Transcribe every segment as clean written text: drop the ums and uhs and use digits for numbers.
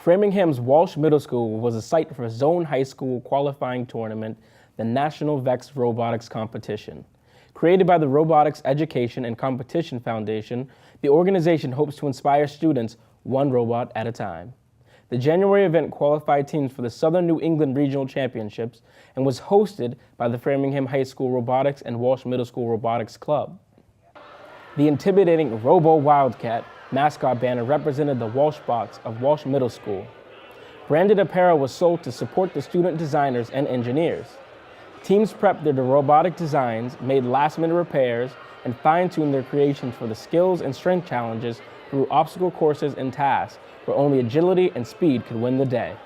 Framingham's Walsh Middle School was a site for Zone High School qualifying tournament, the National VEX Robotics Competition. Created by the Robotics Education and Competition Foundation, the organization hopes to inspire students one robot at a time. The January event qualified teams for the Southern New England Regional Championships and was hosted by the Framingham High School Robotics and Walsh Middle School Robotics Club. The intimidating ROBO WILDCAT mascot banner represented the WALSH-BOTS of Walsh Middle School. Branded apparel was sold to support the student designers and engineers. Teams prepped their robotic designs, made last-minute repairs, and fine-tuned their creations for the skills and strength challenges through obstacle courses and tasks where only agility and speed could win the day.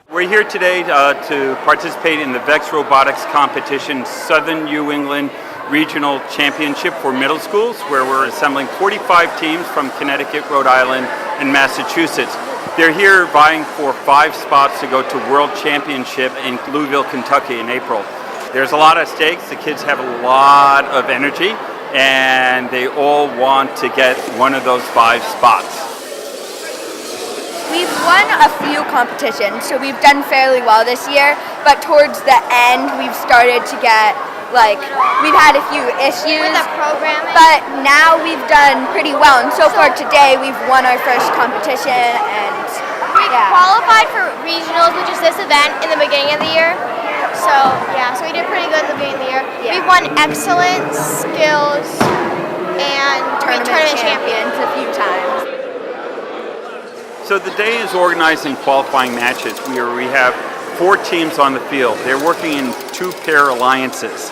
We're here today to participate in the VEX Robotics Competition Southern New England Regional Championship for middle schools, where we're assembling 45 teams from Connecticut, Rhode Island, and Massachusetts. They're here vying for 5 spots to go to World Championship in Louisville, Kentucky in April. There's a lot at stake. The kids have a lot of energy, and they all want to get one of those 5 spots. We've won a few competitions, so we've done fairly well this year, but towards the end we've started to get, we've had a few issues with the programming, but now we've done pretty well, and so far today we've won our first competition, and we qualified for regionals, which is this event, in the beginning of the year. So we did pretty good at the beginning of the year. Yeah. We've won excellence, skills, and tournament champions a few times. So the day is organized in qualifying matches where we have 4 teams on the field. They're working in 2-pair alliances.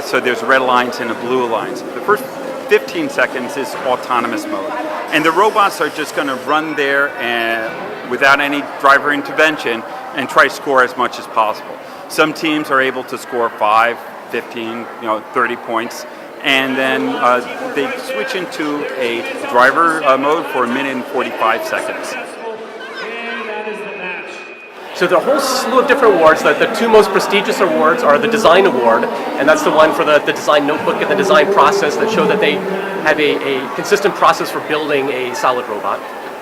So there's a red alliance and a blue alliance. The first 15 seconds is autonomous mode. And the robots are just going to run there and, without any driver intervention, and try to score as much as possible. Some teams are able to score 5, 15, 30 points. And then they switch into a driver mode for 1 minute and 45 seconds. So there are a whole slew of different awards. The 2 most prestigious awards are the Design Award, and that's the one for the design notebook and the design process that show that they have a consistent process for building a solid robot.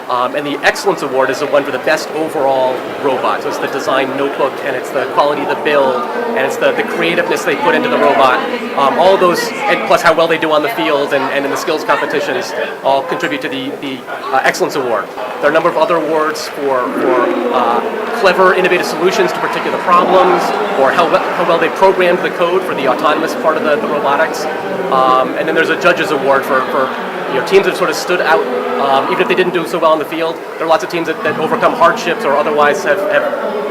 And the Excellence Award is the one for the best overall robot. So it's the design notebook, and it's the quality of the build, and it's the creativeness they put into the robot. All of those, and plus how well they do on the field and in the skills competitions, all contribute to the Excellence Award. There are a number of other awards for clever, innovative solutions to particular problems, or how well they programmed the code for the autonomous part of the robotics. And then there's a Judges Award for teams that sort of stood out, even if they didn't do so well in the field. There are lots of teams that overcome hardships or otherwise have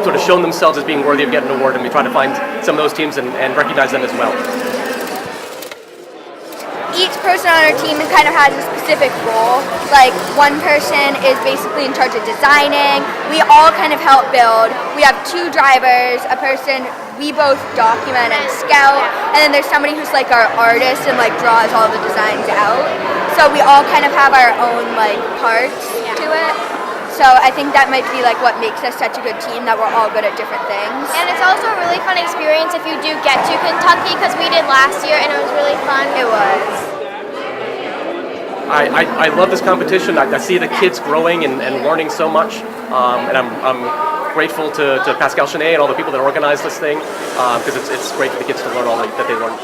sort of shown themselves as being worthy of getting an award, and we try to find some of those teams and recognize them as well. Each person on our team kind of has a specific role. One person is basically in charge of designing. We all kind of help build. We have 2 drivers, a person, we both document and scout, and then there's somebody who's our artist and draws all the designs out. So we all kind of have our own parts to it. So I think that might be what makes us such a good team, that we're all good at different things. And it's also a really fun experience if you do get to Kentucky, because we did last year and it was really fun. It was. I love this competition. I see the kids growing and learning so much, and I'm grateful to Pascal Chenet and all the people that organized this thing, because it's great for the kids to learn all that they learned.